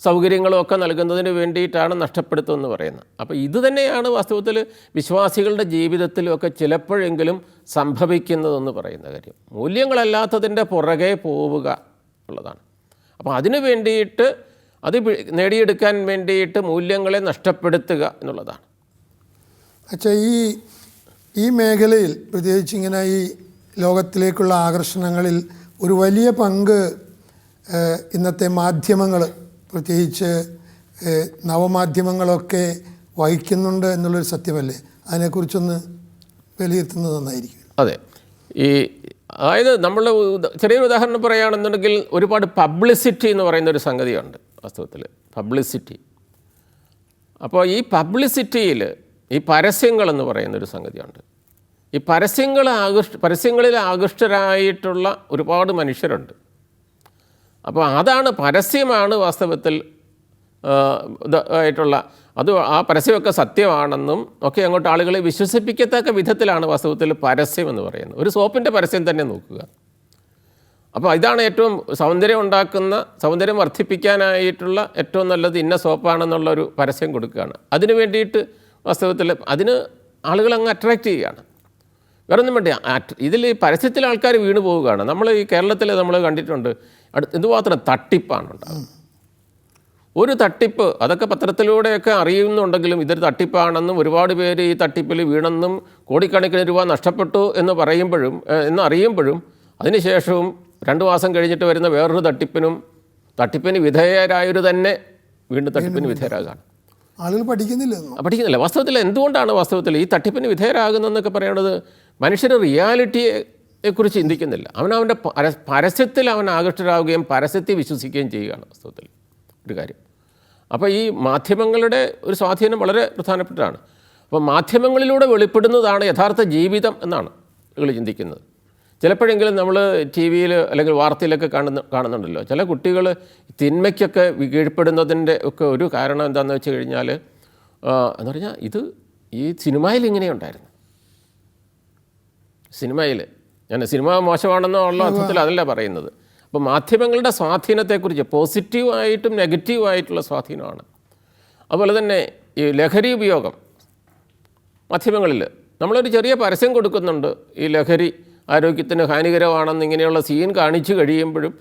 സൗകര്യങ്ങളും ഒക്കെ നൽകുന്നതിന് വേണ്ടിയിട്ടാണ് നഷ്ടപ്പെടുത്തുമെന്ന് പറയുന്നത്. അപ്പോൾ ഇത് തന്നെയാണ് വാസ്തവത്തിൽ വിശ്വാസികളുടെ ജീവിതത്തിലുമൊക്കെ ചിലപ്പോഴെങ്കിലും സംഭവിക്കുന്നതെന്ന് പറയുന്ന കാര്യം. മൂല്യങ്ങളല്ലാത്തതിൻ്റെ പുറകെ പോവുക ഉള്ളതാണ്. അപ്പോൾ അതിനു വേണ്ടിയിട്ട് അത് നേടിയെടുക്കാൻ വേണ്ടിയിട്ട് മൂല്യങ്ങളെ നഷ്ടപ്പെടുത്തുക എന്നുള്ളതാണ്. അച്ഛാ, ഈ മേഖലയിൽ പ്രത്യേകിച്ച് ഇങ്ങനെ ഈ ലോകത്തിലേക്കുള്ള ആകർഷണങ്ങളിൽ ഒരു വലിയ പങ്ക് ഇന്നത്തെ മാധ്യമങ്ങൾ, പ്രത്യേകിച്ച് നവമാധ്യമങ്ങളൊക്കെ വഹിക്കുന്നുണ്ട് എന്നുള്ളൊരു സത്യമല്ലേ? അതിനെക്കുറിച്ചൊന്ന് വിലയിരുത്തുന്നത് നന്നായിരിക്കും. അതെ, അതായത് നമ്മൾ ചെറിയൊരു ഉദാഹരണം പറയുകയാണെന്നുണ്ടെങ്കിൽ ഒരുപാട് പബ്ലിസിറ്റി എന്ന് പറയുന്നൊരു സംഗതിയുണ്ട് വാസ്തവത്തിൽ, പബ്ലിസിറ്റി. അപ്പോൾ ഈ പബ്ലിസിറ്റിയിൽ ഈ പരസ്യങ്ങളെന്ന് പറയുന്നൊരു സംഗതിയുണ്ട്. ഈ പരസ്യങ്ങളിൽ ആകൃഷ്ടരായിട്ടുള്ള ഒരുപാട് മനുഷ്യരുണ്ട്. അപ്പോൾ പരസ്യമാണ് വാസ്തവത്തിൽ ആയിട്ടുള്ള ആ പരസ്യമൊക്കെ സത്യമാണെന്നും ഒക്കെ അങ്ങോട്ട് ആളുകളെ വിശ്വസിപ്പിക്കത്തക്ക വിധത്തിലാണ് വാസ്തവത്തിൽ പരസ്യം എന്ന് പറയുന്നത്. ഒരു സോപ്പിൻ്റെ പരസ്യം തന്നെ നോക്കുക. അപ്പോൾ ഇതാണ് ഏറ്റവും സൗന്ദര്യം വർദ്ധിപ്പിക്കാനായിട്ടുള്ള ഏറ്റവും നല്ലത് ഇന്ന സോപ്പാണെന്നുള്ളൊരു പരസ്യം കൊടുക്കുകയാണ്. അതിന് വേണ്ടിയിട്ട് വാസ്തവത്തിൽ അതിന് ആളുകൾ അങ്ങ് അട്രാക്റ്റ് ചെയ്യുകയാണ്. വേറൊന്നും വേണ്ടി ഇതിൽ പരസ്യത്തിൽ ആൾക്കാർ വീണ് പോവുകയാണ്. നമ്മൾ ഈ കേരളത്തിൽ നമ്മൾ കണ്ടിട്ടുണ്ട് എന്തുമാത്രം തട്ടിപ്പാണ് ഉണ്ടാകുന്നത്. ഒരു തട്ടിപ്പ് അതൊക്കെ പത്രത്തിലൂടെയൊക്കെ അറിയുന്നുണ്ടെങ്കിലും ഇതൊരു തട്ടിപ്പാണെന്നും ഒരുപാട് പേര് ഈ തട്ടിപ്പിൽ വീണെന്നും കോടിക്കണക്കിന് രൂപ നഷ്ടപ്പെട്ടു എന്നറിയുമ്പോഴും അതിനുശേഷവും 2 മാസം കഴിഞ്ഞിട്ട് വരുന്ന വേറൊരു തട്ടിപ്പിന് വിധേയരായവർ തന്നെ വീണ്ടും തട്ടിപ്പിന് വിധേയരാകാണ്. ആളുകൾ പഠിക്കുന്നില്ല. വാസ്തവത്തിൽ എന്തുകൊണ്ടാണ് വാസ്തവത്തിൽ ഈ തട്ടിപ്പിന് വിധേയരാകുന്നതെന്നൊക്കെ പറയുന്നത്? മനുഷ്യർ റിയാലിറ്റിയെക്കുറിച്ച് ചിന്തിക്കുന്നില്ല. അവൻ്റെ പരസ്യത്തിൽ അവൻ ആകൃഷ്ടരാകുകയും പരസ്യത്തിൽ വിശ്വസിക്കുകയും ചെയ്യുകയാണ് വാസ്തവത്തിൽ ഒരു കാര്യം. അപ്പോൾ ഈ മാധ്യമങ്ങളുടെ ഒരു സ്വാധീനം വളരെ പ്രധാനപ്പെട്ടതാണ്. അപ്പോൾ മാധ്യമങ്ങളിലൂടെ വെളിപ്പെടുന്നതാണ് യഥാർത്ഥ ജീവിതം എന്നാണ് നിങ്ങൾ ചിന്തിക്കുന്നത്. ചിലപ്പോഴെങ്കിലും നമ്മൾ ടി വിയിൽ അല്ലെങ്കിൽ വാർത്തയിലൊക്കെ കാണുന്നുണ്ടല്ലോ, ചില കുട്ടികൾ തിന്മയ്ക്കൊക്കെ കീഴ്പ്പെടുന്നതിൻ്റെ ഒക്കെ ഒരു കാരണം എന്താണെന്ന് വെച്ച് കഴിഞ്ഞാൽ എന്ന് പറഞ്ഞാൽ ഈ സിനിമയിൽ ഇങ്ങനെയുണ്ടായിരുന്നു. സിനിമ മോശമാണെന്നുള്ള അർത്ഥത്തിൽ അതല്ല പറയുന്നത്. അപ്പോൾ മാധ്യമങ്ങളുടെ സ്വാധീനത്തെക്കുറിച്ച് പോസിറ്റീവായിട്ടും നെഗറ്റീവായിട്ടുള്ള സ്വാധീനമാണ്. അതുപോലെ തന്നെ ഈ ലഹരി ഉപയോഗം മാധ്യമങ്ങളിൽ നമ്മളൊരു ചെറിയ പരസ്യം കൊടുക്കുന്നുണ്ട്, ഈ ലഹരി ആരോഗ്യത്തിന് ഹാനികരമാണെന്ന് ഇങ്ങനെയുള്ള സീൻ കാണിക്കുമ്പോഴും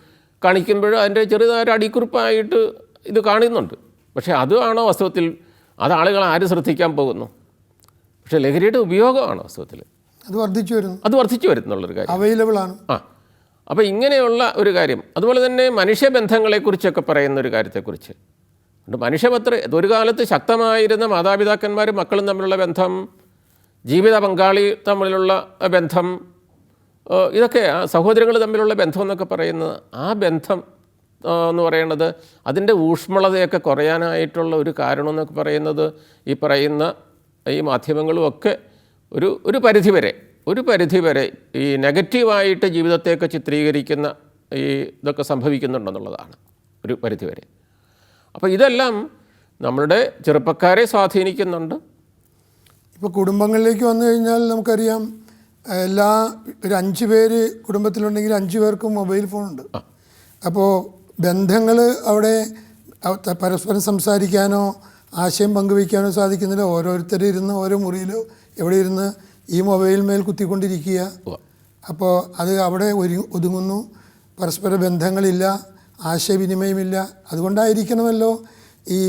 അതിൻ്റെ ചെറുതായൊരു അടിക്കുറിപ്പായിട്ട് ഇത് കാണുന്നുണ്ട്. പക്ഷേ അതാണോ വാസ്തവത്തിൽ ആളുകൾ ആര് ശ്രദ്ധിക്കാൻ പോകുന്നു? പക്ഷേ ലഹരിയുടെ ഉപയോഗമാണ് വാസ്തവത്തിൽ അത് വർദ്ധിച്ചു വരുന്നുള്ളൊരു കാര്യം, അവൈലബിൾ ആണ്. അപ്പോൾ ഇങ്ങനെയുള്ള ഒരു കാര്യം. അതുപോലെ തന്നെ മനുഷ്യബന്ധങ്ങളെക്കുറിച്ചൊക്കെ പറയുന്ന ഒരു കാര്യത്തെക്കുറിച്ച് ഒരു കാലത്ത് ശക്തമായിരുന്ന മാതാപിതാക്കന്മാരും മക്കളും തമ്മിലുള്ള ബന്ധം, ജീവിത പങ്കാളി തമ്മിലുള്ള ബന്ധം, ഇതൊക്കെ സഹോദരങ്ങൾ തമ്മിലുള്ള ബന്ധം എന്നൊക്കെ പറയുന്നത്, ആ ബന്ധം എന്ന് പറയുന്നത് അതിൻ്റെ ഊഷ്മളതയൊക്കെ കുറയാനായിട്ടുള്ള ഒരു കാരണം എന്നൊക്കെ പറയുന്നത് ഈ മാധ്യമങ്ങളുമൊക്കെ ഒരു പരിധിവരെ ഈ നെഗറ്റീവായിട്ട് ജീവിതത്തെയൊക്കെ ചിത്രീകരിക്കുന്ന ഇതൊക്കെ സംഭവിക്കുന്നുണ്ടെന്നുള്ളതാണ് ഒരു പരിധിവരെ. അപ്പോൾ ഇതെല്ലാം നമ്മളുടെ ചെറുപ്പക്കാരെ സ്വാധീനിക്കുന്നുണ്ട്. ഇപ്പോൾ കുടുംബങ്ങളിലേക്ക് വന്നു കഴിഞ്ഞാൽ നമുക്കറിയാം, ഒരു 5 പേര് കുടുംബത്തിലുണ്ടെങ്കിൽ 5 പേർക്കും മൊബൈൽ ഫോണുണ്ട്. അപ്പോൾ ബന്ധങ്ങൾ അവിടെ പരസ്പരം സംസാരിക്കാനോ ആശയം പങ്കുവയ്ക്കാനോ സാധിക്കുന്നില്ല. ഓരോരുത്തർ ഇരുന്ന് ഓരോ മുറിയിലോ എവിടെ ഇരുന്ന് ഈ മൊബൈൽ മേൽ കുത്തിക്കൊണ്ടിരിക്കുക. അപ്പോൾ അത് അവിടെ ഒതുങ്ങുന്നു. പരസ്പര ബന്ധങ്ങളില്ല, ആശയവിനിമയമില്ല. അതുകൊണ്ടായിരിക്കണമല്ലോ ഈ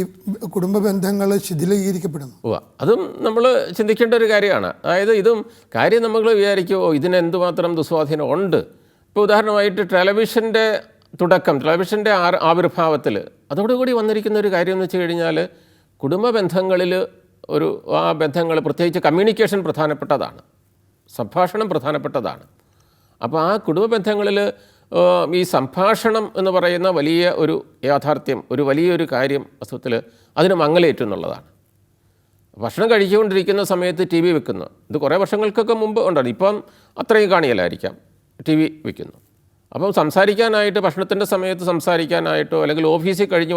കുടുംബ ബന്ധങ്ങൾ ശിഥിലീകരിക്കപ്പെടുന്നു. അതും നമ്മൾ ചിന്തിക്കേണ്ട ഒരു കാര്യമാണ്. അതായത് ഇതും കാര്യം നമ്മൾ വിചാരിക്കുമോ ഇതിന് എന്തുമാത്രം ദുസ്വാധീനം ഉണ്ട്. ഇപ്പോൾ ഉദാഹരണമായിട്ട് ടെലിവിഷൻ്റെ തുടക്കം, ടെലിവിഷൻ്റെ ആവിർഭാവത്തിൽ അതോടുകൂടി വന്നിരിക്കുന്ന ഒരു കാര്യം എന്ന് വെച്ച് കഴിഞ്ഞാൽ കുടുംബ ബന്ധങ്ങളിൽ ആ ബന്ധങ്ങൾ, പ്രത്യേകിച്ച് കമ്മ്യൂണിക്കേഷൻ പ്രധാനപ്പെട്ടതാണ്, സംഭാഷണം പ്രധാനപ്പെട്ടതാണ്. അപ്പോൾ ആ കുടുംബ ബന്ധങ്ങളിൽ ഈ സംഭാഷണം എന്ന് പറയുന്ന വലിയ ഒരു യാഥാർത്ഥ്യം, ഒരു വലിയൊരു കാര്യം വസ്തുത്തിൽ അതിന് മങ്ങലേറ്റു എന്നുള്ളതാണ്. ഭക്ഷണം കഴിച്ചുകൊണ്ടിരിക്കുന്ന സമയത്ത് ടി വി വെക്കുന്നു. ഇത് കുറേ വർഷങ്ങൾക്കൊക്കെ മുമ്പ് ഉണ്ടായിരുന്നു. ഇപ്പം അത്രയും കാണിയല്ലായിരിക്കാം. ടി വി വെക്കുന്നു. അപ്പം സംസാരിക്കാനായിട്ട്, ഭക്ഷണത്തിൻ്റെ സമയത്ത് സംസാരിക്കാനായിട്ടോ അല്ലെങ്കിൽ ഓഫീസ് കഴിഞ്ഞ്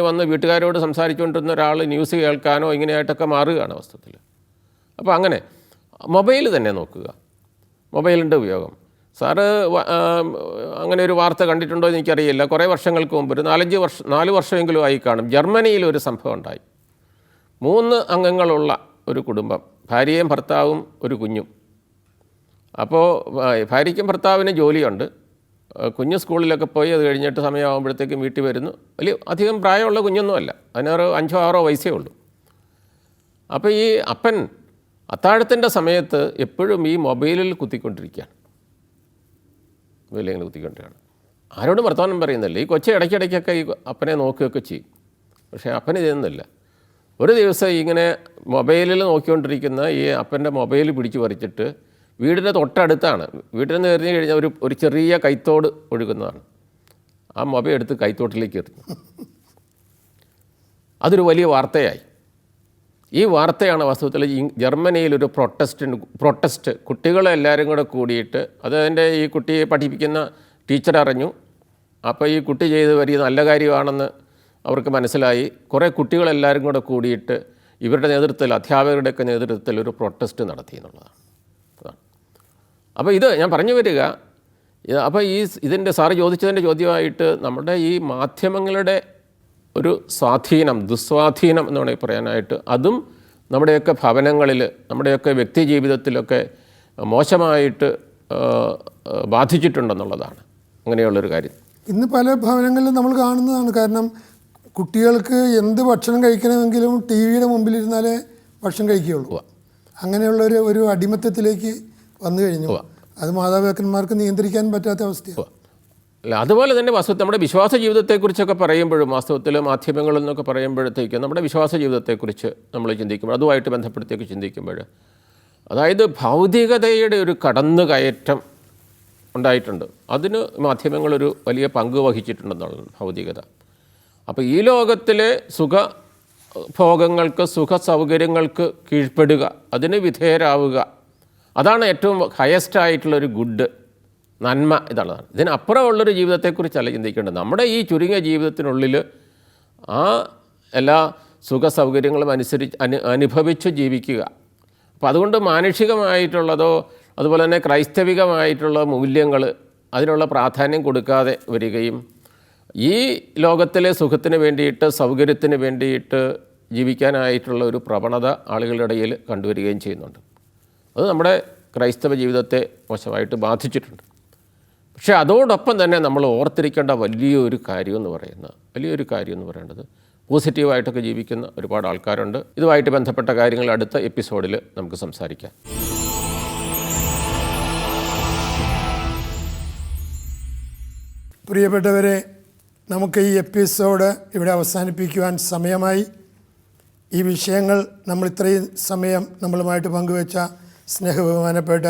വന്ന് വീട്ടുകാരോട് സംസാരിച്ചുകൊണ്ടിരുന്ന ഒരാൾ ന്യൂസ് കേൾക്കാനോ ഇങ്ങനെയായിട്ടൊക്കെ മാറുകയാണ് വസ്തുത്തിൽ. അപ്പോൾ അങ്ങനെ മൊബൈൽ തന്നെ നോക്കുക, മൊബൈലിൻ്റെ ഉപയോഗം. സാറ് അങ്ങനെ ഒരു വാർത്ത കണ്ടിട്ടുണ്ടോ എന്ന് എനിക്കറിയില്ല. കുറേ വർഷങ്ങൾക്ക് മുമ്പ്, ഒരു 4 വർഷമെങ്കിലും ആയി കാണും, ജർമ്മനിയിലൊരു സംഭവം ഉണ്ടായി. 3 അംഗങ്ങളുള്ള ഒരു കുടുംബം, ഭാര്യയും ഭർത്താവും ഒരു കുഞ്ഞും. അപ്പോൾ ഭാര്യയ്ക്കും ഭർത്താവിന് ജോലിയുണ്ട്, കുഞ്ഞ് സ്കൂളിലൊക്കെ പോയി അത് കഴിഞ്ഞിട്ട് സമയമാകുമ്പോഴത്തേക്കും വീട്ടിൽ വരുന്നു. അധികം പ്രായമുള്ള കുഞ്ഞൊന്നുമല്ല, അതിനൊരു 5-6 വയസ്സേ ഉള്ളൂ. അപ്പോൾ ഈ അപ്പൻ അത്താഴത്തിൻ്റെ സമയത്ത് എപ്പോഴും ഈ മൊബൈലിൽ കുത്തിക്കൊണ്ടിരിക്കുകയാണ്. ആരോടും വർത്തമാനം പറയുന്നില്ല. ഈ കൊച്ചി ഇടയ്ക്കിടയ്ക്കൊക്കെ ഈ അപ്പനെ നോക്കുകയൊക്കെ ചെയ്യും. പക്ഷേ അപ്പന് ചെയ്യുന്നില്ല. ഒരു ദിവസം ഇങ്ങനെ മൊബൈലിൽ നോക്കിക്കൊണ്ടിരിക്കുന്ന ഈ അപ്പൻ്റെ മൊബൈൽ പിടിച്ച് പറിച്ചിട്ട് വീടിൻ്റെ തൊട്ടടുത്താണ്, വീട്ടിൽ നിന്ന് എറിഞ്ഞു കഴിഞ്ഞാൽ ഒരു ചെറിയ കൈത്തോട് ഒഴുകുന്നതാണ്, ആ മൊബൈൽ എടുത്ത് കൈത്തോട്ടിലേക്ക് എറിഞ്ഞു. അതൊരു വലിയ വാർത്തയായി. ഈ വാർത്തയാണ് വാസ്തവത്തിൽ ജർമ്മനിയിലൊരു പ്രൊട്ടസ്റ്റ് കുട്ടികളെല്ലാവരും കൂടെ കൂടിയിട്ട്, അതിൻ്റെ ഈ കുട്ടിയെ പഠിപ്പിക്കുന്ന ടീച്ചർ അറിഞ്ഞു. അപ്പോൾ ഈ കുട്ടി ചെയ്ത് വലിയ നല്ല കാര്യമാണെന്ന് അവർക്ക് മനസ്സിലായി. കുറേ കുട്ടികളെല്ലാവരും കൂടെ കൂടിയിട്ട് ഇവരുടെ നേതൃത്വത്തിൽ, അധ്യാപകരുടെയൊക്കെ നേതൃത്വത്തിൽ ഒരു പ്രൊട്ടസ്റ്റ് നടത്തി എന്നുള്ളതാണ്. അപ്പോൾ ഇത് ഞാൻ പറഞ്ഞു വരിക, അപ്പോൾ ഇതിൻ്റെ സാറ് ചോദിച്ചതിൻ്റെ ചോദ്യമായിട്ട് നമ്മുടെ ഈ മാധ്യമങ്ങളുടെ ഒരു ദുസ്വാധീനം എന്ന് വേണമെങ്കിൽ പറയാനായിട്ട്, അതും നമ്മുടെയൊക്കെ ഭവനങ്ങളിൽ, നമ്മുടെയൊക്കെ വ്യക്തി ജീവിതത്തിലൊക്കെ മോശമായിട്ട് ബാധിച്ചിട്ടുണ്ടെന്നുള്ളതാണ് അങ്ങനെയുള്ളൊരു കാര്യം. ഇന്ന് പല ഭവനങ്ങളിലും നമ്മൾ കാണുന്നതാണ്. കാരണം കുട്ടികൾക്ക് എന്ത് ഭക്ഷണം കഴിക്കണമെങ്കിലും ടി വിയുടെ മുമ്പിലിരുന്നാലേ ഭക്ഷണം കഴിക്കുകയുള്ളൂ. അങ്ങനെയുള്ളൊരു അടിമത്തത്തിലേക്ക് വന്നു കഴിഞ്ഞു. അത് മാതാപിതാക്കന്മാർക്ക് നിയന്ത്രിക്കാൻ പറ്റാത്ത അവസ്ഥയാണ്. അല്ല, അതുപോലെ തന്നെ വാസ്തവത്തിൽ നമ്മുടെ വിശ്വാസ ജീവിതത്തെക്കുറിച്ചൊക്കെ പറയുമ്പോഴും, വാസ്തവത്തിൽ മാധ്യമങ്ങളിൽ നിന്നൊക്കെ പറയുമ്പോഴത്തേക്കും നമ്മുടെ വിശ്വാസ ജീവിതത്തെക്കുറിച്ച് നമ്മൾ ചിന്തിക്കുമ്പോൾ, അതുമായിട്ട് ബന്ധപ്പെടുത്തിയൊക്കെ ചിന്തിക്കുമ്പോൾ, അതായത് ഭൗതികതയുടെ ഒരു കടന്നുകയറ്റം ഉണ്ടായിട്ടുണ്ട്. അതിന് മാധ്യമങ്ങളൊരു വലിയ പങ്ക് വഹിച്ചിട്ടുണ്ടെന്നുള്ളതാണ് ഭൗതികത. അപ്പോൾ ഈ ലോകത്തിലെ സുഖഭോഗങ്ങൾക്ക്, സുഖ സൗകര്യങ്ങൾക്ക് കീഴ്പ്പെടുക, അതിന് വിധേയരാവുക, അതാണ് ഏറ്റവും ഹയസ്റ്റ് ആയിട്ടുള്ളൊരു ഗുഡ്, നന്മ. ഇതാണ്. ഇതിനപ്പുറമുള്ളൊരു ജീവിതത്തെക്കുറിച്ചല്ല ചിന്തിക്കേണ്ടത്. നമ്മുടെ ഈ ചുരുങ്ങിയ ജീവിതത്തിനുള്ളിൽ ആ എല്ലാ സുഖ സൗകര്യങ്ങളും അനുഭവിച്ച് ജീവിക്കുക. അപ്പോൾ അതുകൊണ്ട് മാനുഷികമായിട്ടുള്ളതോ അതുപോലെ തന്നെ ക്രൈസ്തവികമായിട്ടുള്ള മൂല്യങ്ങൾ, അതിനുള്ള പ്രാധാന്യം കൊടുക്കാതെ വരികയും ഈ ലോകത്തിലെ സുഖത്തിന് വേണ്ടിയിട്ട്, സൗകര്യത്തിന് വേണ്ടിയിട്ട് ജീവിക്കാനായിട്ടുള്ള ഒരു പ്രവണത ആളുകളുടെ ഇടയിൽ കണ്ടുവരികയും ചെയ്യുന്നുണ്ട്. അത് നമ്മുടെ ക്രൈസ്തവ ജീവിതത്തെ മോശമായിട്ട് ബാധിച്ചിട്ടുണ്ട്. പക്ഷേ അതോടൊപ്പം തന്നെ നമ്മൾ ഓർത്തിരിക്കേണ്ട വലിയൊരു കാര്യം എന്ന് പറയുന്നത് പോസിറ്റീവായിട്ടൊക്കെ ജീവിക്കുന്ന ഒരുപാട് ആൾക്കാരുണ്ട്. ഇതുമായിട്ട് ബന്ധപ്പെട്ട കാര്യങ്ങൾ അടുത്ത എപ്പിസോഡിൽ നമുക്ക് സംസാരിക്കാം. പ്രിയപ്പെട്ടവരെ, നമുക്ക് ഈ എപ്പിസോഡ് ഇവിടെ അവസാനിപ്പിക്കുവാൻ സമയമായി. ഈ വിഷയങ്ങൾ നമ്മൾ ഇത്രയും സമയം നമ്മളുമായിട്ട് പങ്കുവെച്ച സ്നേഹബഹുമാനപ്പെട്ട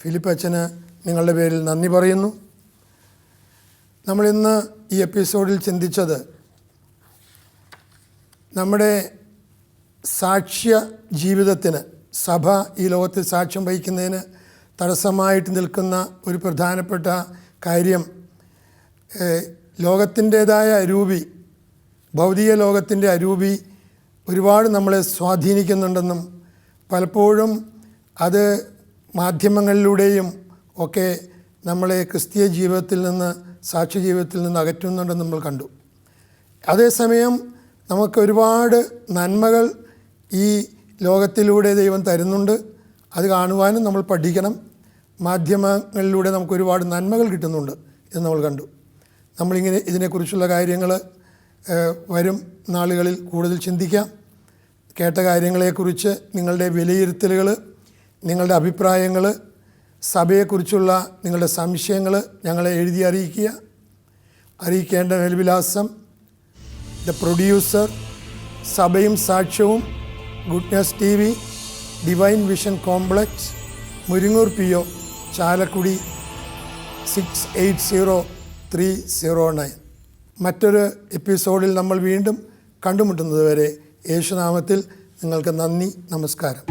ഫിലിപ്പ് അച്ഛന് നിങ്ങളുടെ പേരിൽ നന്ദി പറയുന്നു. നമ്മളിന്ന് ഈ എപ്പിസോഡിൽ ചിന്തിച്ചത് നമ്മുടെ സാക്ഷ്യ ജീവിതത്തിന്, സഭ ഈ ലോകത്തിൽ സാക്ഷ്യം വഹിക്കുന്നതിന് തടസ്സമായിട്ട് നിൽക്കുന്ന ഒരു പ്രധാനപ്പെട്ട കാര്യം, ലോകത്തിൻ്റേതായ രൂപി ഭൗതിക ലോകത്തിൻ്റെ അരൂപി ഒരുപാട് നമ്മളെ സ്വാധീനിക്കുന്നുണ്ടെന്നും പലപ്പോഴും അത് മാധ്യമങ്ങളിലൂടെയും ഒക്കെ നമ്മളെ ക്രിസ്തീയ ജീവിതത്തിൽ നിന്ന്, സാക്ഷ്യ ജീവിതത്തിൽ നിന്ന് അകറ്റുന്നുണ്ടെന്ന് നമ്മൾ കണ്ടു. അതേസമയം നമുക്ക് ഒരുപാട് നന്മകൾ ഈ ലോകത്തിലൂടെ ദൈവം തരുന്നുണ്ട്. അത് കാണുവാനും നമ്മൾ പഠിക്കണം. മാധ്യമങ്ങളിലൂടെ നമുക്ക് ഒരുപാട് നന്മകൾ കിട്ടുന്നുണ്ട് എന്ന് നമ്മൾ കണ്ടു. നമ്മളിങ്ങനെ ഇതിനെക്കുറിച്ചുള്ള കാര്യങ്ങൾ വരും നാളുകളിൽ കൂടുതൽ ചിന്തിക്കാം. കേട്ട കാര്യങ്ങളെക്കുറിച്ച് നിങ്ങളുടെ വിലയിരുത്തലുകൾ, നിങ്ങളുടെ അഭിപ്രായങ്ങൾ, സഭയെക്കുറിച്ചുള്ള നിങ്ങളുടെ സംശയങ്ങൾ ഞങ്ങളെ എഴുതി അറിയിക്കേണ്ട മേൽവിലാസം: ദ പ്രൊഡ്യൂസർ, സഭയും സാക്ഷ്യവും, goodness TV, divine vision complex, Muringoor PO, Chalakudy 680309. മറ്റൊരു എപ്പിസോഡിൽ നമ്മൾ വീണ്ടും കണ്ടുമുട്ടുന്നത് വരെ യേശുനാമത്തിൽ നിങ്ങൾക്ക് നന്ദി, നമസ്കാരം.